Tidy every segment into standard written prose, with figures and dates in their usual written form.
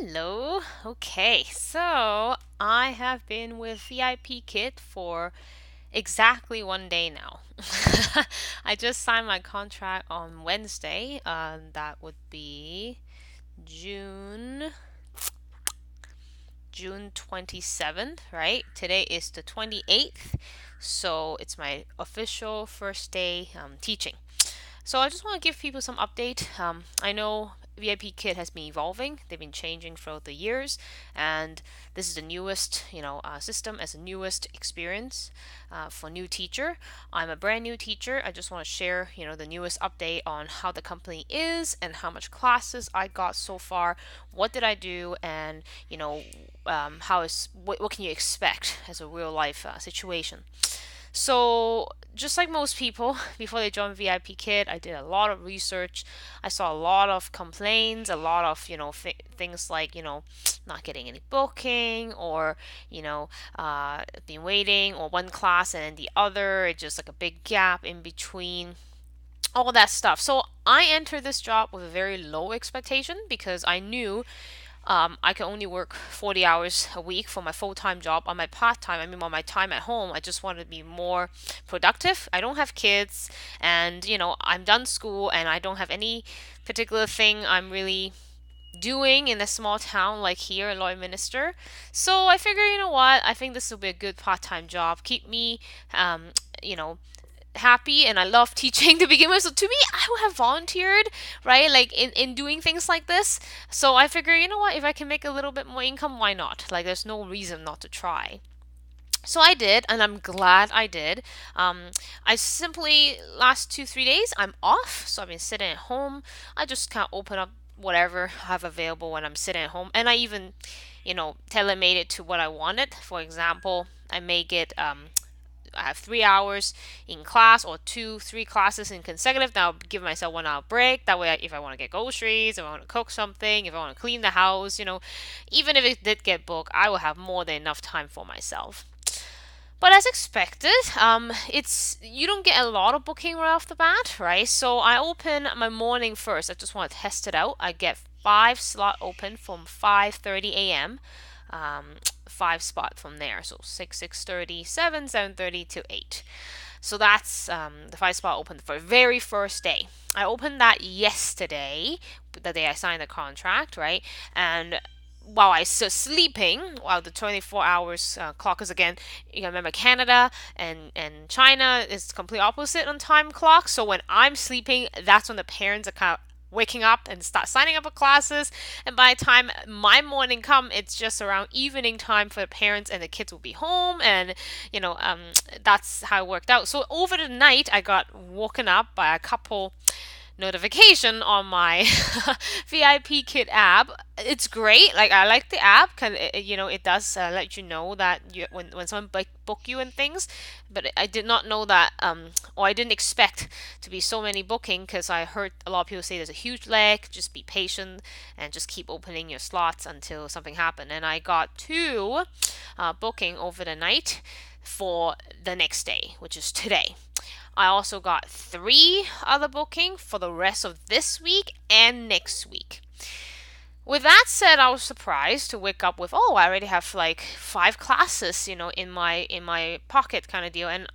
Hello. Okay, so I have been with VIPKID for exactly 1 day now. I just signed my contract on Wednesday. That would be June June 27th, right? Today is the 28th, so it's my official first day teaching. So I just want to give people some update. I know VIPKID has been evolving. They've been changing throughout the years, and this is the newest, system as the newest experience for new teacher. I'm a brand new teacher. I just want to share, the newest update on how the company is and how much classes I got so far. What did I do, and what can you expect as a real life situation. So, just like most people, before they joined VIPKID, I did a lot of research. I saw a lot of complaints, a lot of, things like, not getting any booking or, been waiting or one class and then the other, it's just like a big gap in between all that stuff. So I entered this job with a very low expectation because I knew I can only work 40 hours a week for my full time job. On my part time, on my time at home, I just want to be more productive. I don't have kids, and I'm done school, and I don't have any particular thing I'm really doing in a small town like here in Lloydminster. So I figure, you know what? I think this will be a good part time job. Keep me, you know, happy, and I love teaching to begin with. So to me, I would have volunteered, right? Like in doing things like this. So I figure, you know what, if I can make a little bit more income, why not? Like there's no reason not to try. So I did, and I'm glad I did. I simply last 2 3 days I'm off, so I've been sitting at home. I just kind of open up whatever I have available when I'm sitting at home, and I even, tailor made it to what I wanted. For example, I have 3 hours in class or 3 classes in consecutive. Now I'll give myself 1 hour break. That way, if I want to get groceries, if I want to cook something, if I want to clean the house, even if it did get booked, I will have more than enough time for myself. But as expected, it's you don't get a lot of booking right off the bat, right? So I open my morning first. I just want to test it out. I get 5 slot open from 5:30 a.m. 5 spot from there. So 6:30, 7:30 to 8. So that's the 5 spot open for the very first day. I opened that yesterday, the day I signed the contract, right? And while I was sleeping, while the 24 hours clock is again, you remember Canada and China is complete opposite on time clock. So when I'm sleeping, that's when the parents are kind of waking up and start signing up for classes. And by the time my morning come, it's just around evening time for the parents and the kids will be home. And that's how it worked out. So over the night, I got woken up by a couple notification on my VIPKID app. It's great. Like I like the app because it does let you know that when someone book you and things. But I did not know that, or I didn't expect to be so many booking because I heard a lot of people say there's a huge lag. Just be patient and just keep opening your slots until something happened. And I got 2 booking over the night for the next day, which is today. I also got 3 other booking for the rest of this week and next week. With that said, I was surprised to wake up with, I already have like 5 classes, in my pocket kind of deal, and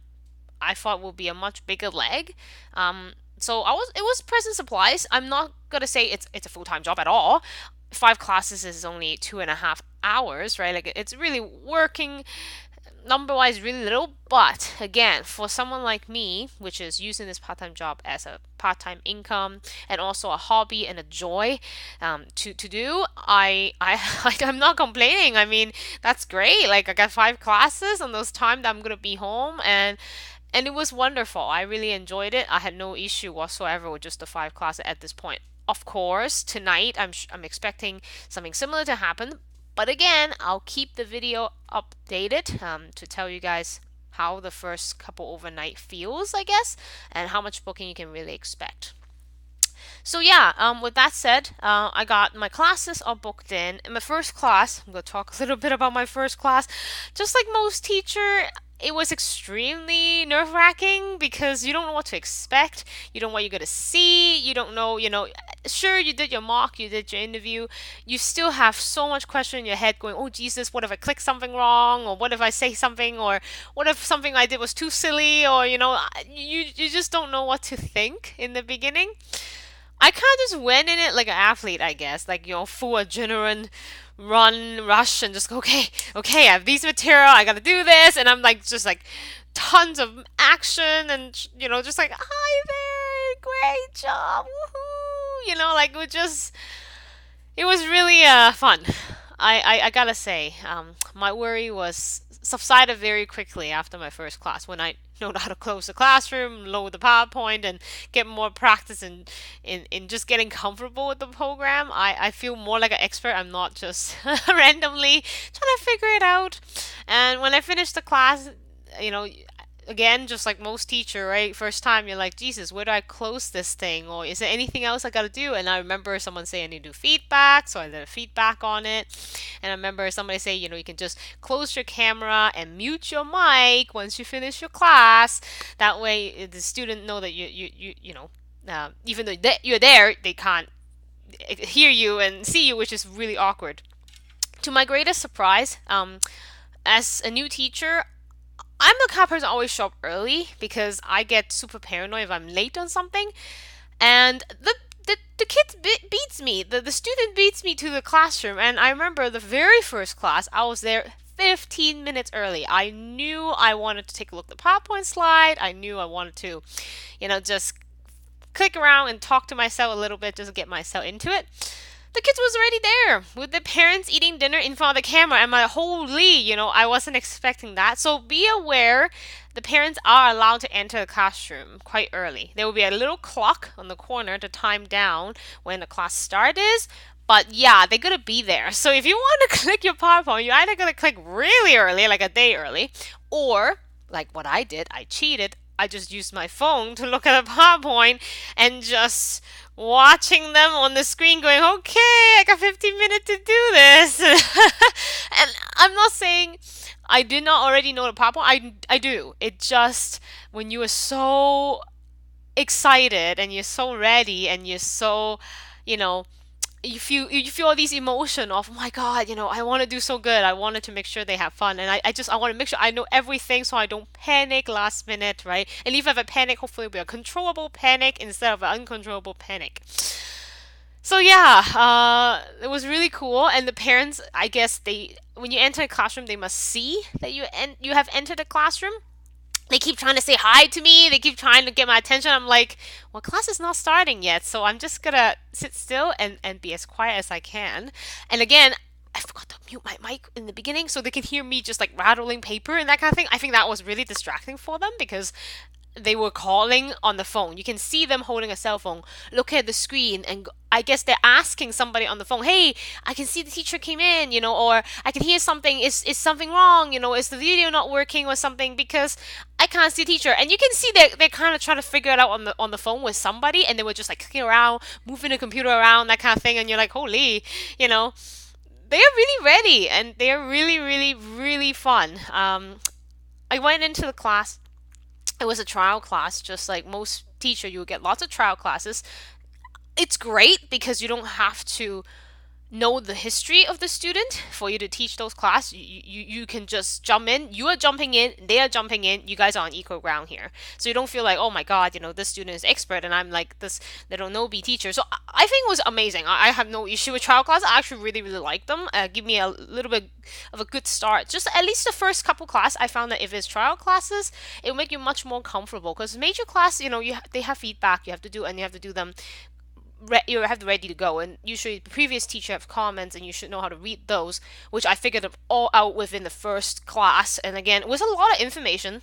I thought would be a much bigger leg. So it was present surprise. I'm not gonna say it's a full time job at all. 5 classes is only 2.5 hours, right? Like it's really working number wise really little, but again, for someone like me, which is using this part time job as a part time income and also a hobby and a joy to do, I'm not complaining. I mean, that's great. Like I got 5 classes on those times that I'm gonna be home, and it was wonderful. I really enjoyed it. I had no issue whatsoever with just the 5 classes at this point. Of course, tonight I'm expecting something similar to happen, but again, I'll keep the video updated to tell you guys how the first couple overnight feels, I guess, and how much booking you can really expect. So yeah, with that said, I got my classes all booked in. In my first class, I'm going to talk a little bit about my first class. Just like most teacher, it was extremely nerve-wracking because you don't know what to expect. You don't know what you're gonna see. You don't know, sure, you did your mock, you did your interview. You still have so much question in your head going, oh Jesus, what if I click something wrong? Or what if I say something? Or what if something I did was too silly? Or, you just don't know what to think in the beginning. I kind of just went in it like an athlete, I guess, like, full adrenaline, run, rush, and just go, okay, okay, I have these material, I gotta do this, and I'm like, just like, tons of action, and just like, hi there, great job, woohoo, like, it was really fun. I gotta say, my worry was subsided very quickly after my first class when I know how to close the classroom, load the PowerPoint, and get more practice in just getting comfortable with the program. I feel more like an expert. I'm not just randomly trying to figure it out. And when I finished the class, you know, again, just like most teacher, right? First time you're like, Jesus, where do I close this thing? Or is there anything else I gotta do? And I remember someone saying I need to do feedback, so I did a feedback on it. And I remember somebody say, you can just close your camera and mute your mic once you finish your class. That way, the student know that even though you're there, they can't hear you and see you, which is really awkward. To my greatest surprise, as a new teacher, I'm the kind of person who always show up early because I get super paranoid if I'm late on something. And the kid beats me. The student beats me to the classroom. And I remember the very first class, I was there 15 minutes early. I knew I wanted to take a look at the PowerPoint slide. I knew I wanted to, just click around and talk to myself a little bit, just get myself into it. The kids was already there with the parents eating dinner in front of the camera. And my holy, I wasn't expecting that. So be aware the parents are allowed to enter the classroom quite early. There will be a little clock on the corner to time down when the class start is. But yeah, they're gonna be there. So if you want to click your PowerPoint, you're either gonna click really early, like a day early, or like what I did, I cheated. I just used my phone to look at a PowerPoint and just watching them on the screen going, okay, I got 15 minutes to do this. And I'm not saying I did not already know the PowerPoint. I do. It just, when you are so excited and you're so ready and you're so, you know, you feel all these emotion of, oh my god, I want to do so good. I wanted to make sure they have fun, and I want to make sure I know everything so I don't panic last minute, right? And if I have a panic, hopefully it'll be a controllable panic instead of an uncontrollable panic. So yeah, it was really cool. And the parents, I guess when you enter a classroom, they must see that you have entered the classroom. They keep trying to say hi to me. They keep trying to get my attention. I'm like, well, class is not starting yet, so I'm just gonna sit still and be as quiet as I can. And again, I forgot to mute my mic in the beginning so they can hear me just like rattling paper and that kind of thing. I think that was really distracting for them because they were calling on the phone. You can see them holding a cell phone, look at the screen, and I guess they're asking somebody on the phone, hey, I can see the teacher came in, or I can hear something. Is something wrong? Is the video not working or something? Because I can't see the teacher. And you can see they're kind of trying to figure it out on the phone with somebody, and they were just like clicking around, moving the computer around, that kind of thing. And you're like, holy, they are really ready, and they are really, really, really fun. I went into the class. It was a trial class, just like most teacher, you will get lots of trial classes. It's great because you don't have to know the history of the student for you to teach those class. You can just jump in. You are jumping in. They are jumping in. You guys are on equal ground here. So you don't feel like, oh my God, this student is expert and I'm like this little newbie teacher. So I think it was amazing. I have no issue with trial class. I actually really, really like them. Give me a little bit of a good start. Just at least the first couple class, I found that if it's trial classes, it will make you much more comfortable. Because major class, they have feedback you have to do and you have to do them you have to ready to go, and usually the previous teacher have comments and you should know how to read those, which I figured them all out within the first class. And again, it was a lot of information.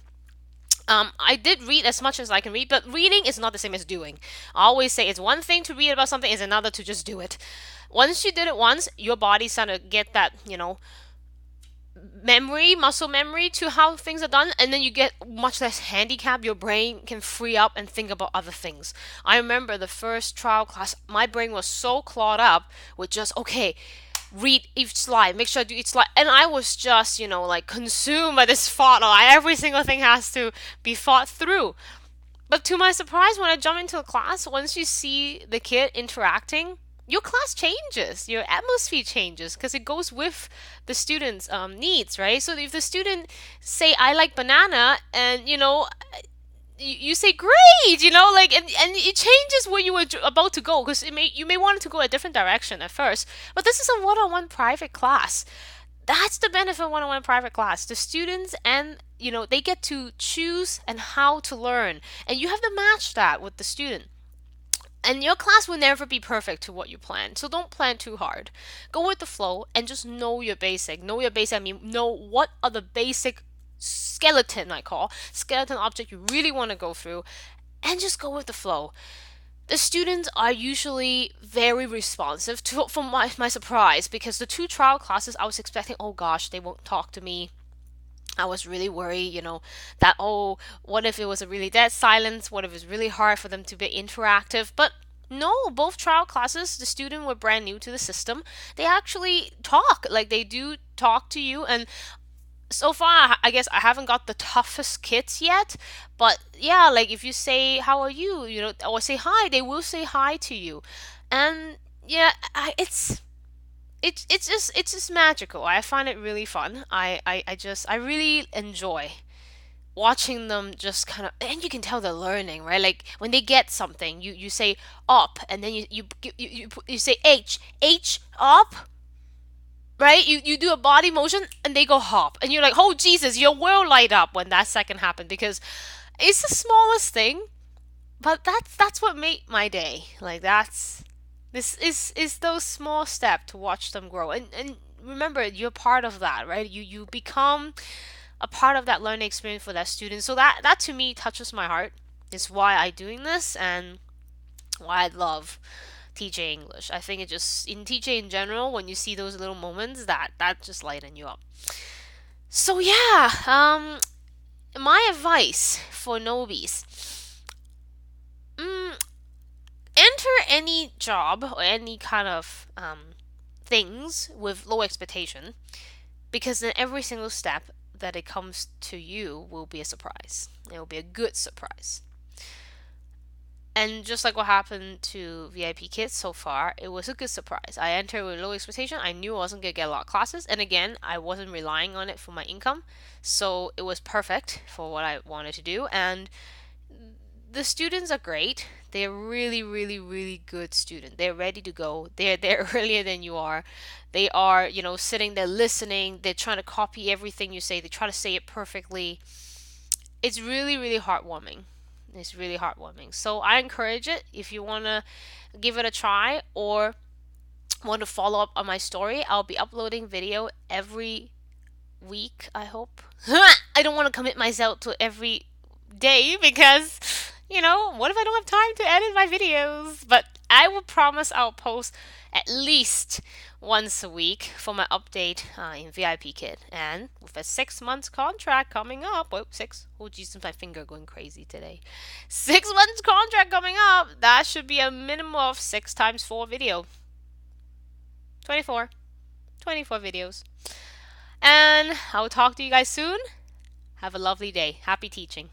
I did read as much as I can read, but reading is not the same as doing. I always say it's one thing to read about something, it's another to just do it. Once you did it once, your body's starting to get that muscle memory to how things are done, and then you get much less handicap. Your brain can free up and think about other things. I remember the first trial class, my brain was so clogged up with just, okay, read each slide, make sure I do each slide. And I was just, like consumed by this thought of every single thing has to be thought through. But to my surprise, when I jump into a class, once you see the kid interacting, your class changes, your atmosphere changes because it goes with the student's needs, right? So if the student say, I like banana, and you say great, and it changes where you were about to go, because you may want to go a different direction at first. But this is a one-on-one private class. That's the benefit of one-on-one private class. The students, and they get to choose and how to learn, and you have to match that with the student. And your class will never be perfect to what you plan. So don't plan too hard. Go with the flow and just know your basic. Know your basic, I mean, know what are the basic skeleton object you really want to go through, and just go with the flow. The students are usually very responsive to, from my surprise, because the two trial classes I was expecting, oh gosh, they won't talk to me. I was really worried, that, oh, what if it was a really dead silence? What if it's really hard for them to be interactive? But no, both trial classes, the students were brand new to the system. They actually talk, like they do talk to you. And so far, I guess I haven't got the toughest kids yet. But yeah, like if you say, how are you, or say hi, they will say hi to you. And yeah, it's just magical. I find it really fun. I really enjoy watching them just kind of, and you can tell they're learning, right? Like when they get something, you say up, and then you say h up, right? You do a body motion and they go hop, and you're like, oh Jesus, your world light up when that second happened, because it's the smallest thing, but that's what made my day. Like this is those small steps to watch them grow. And remember, you're part of that, right? You become a part of that learning experience for that student. So that to me touches my heart. Is why I doing this, and why I love teaching English. I think it just, in teaching in general, when you see those little moments, that just lighten you up. So yeah, my advice for newbies. Mm, Enter any job or any kind of things with low expectation, because then every single step that it comes to you will be a surprise. It will be a good surprise. And just like what happened to VIPKID so far, it was a good surprise. I entered with low expectation. I knew I wasn't going to get a lot of classes. And again, I wasn't relying on it for my income. So it was perfect for what I wanted to do. And the students are great. They're really, really, really good students. They're ready to go. They're there earlier than you are. They are, sitting there listening. They're trying to copy everything you say. They try to say it perfectly. It's really, really heartwarming. It's really heartwarming. So I encourage it. If you want to give it a try or want to follow up on my story, I'll be uploading video every week, I hope. I don't want to commit myself to every day, because what if I don't have time to edit my videos? But I will promise I'll post at least once a week for my update in VIPKID. And with a 6 months contract coming up, oh Jesus, my finger going crazy today. 6 months contract coming up, that should be a minimum of 6 times 4 video. 24 videos. And I'll talk to you guys soon. Have a lovely day. Happy teaching.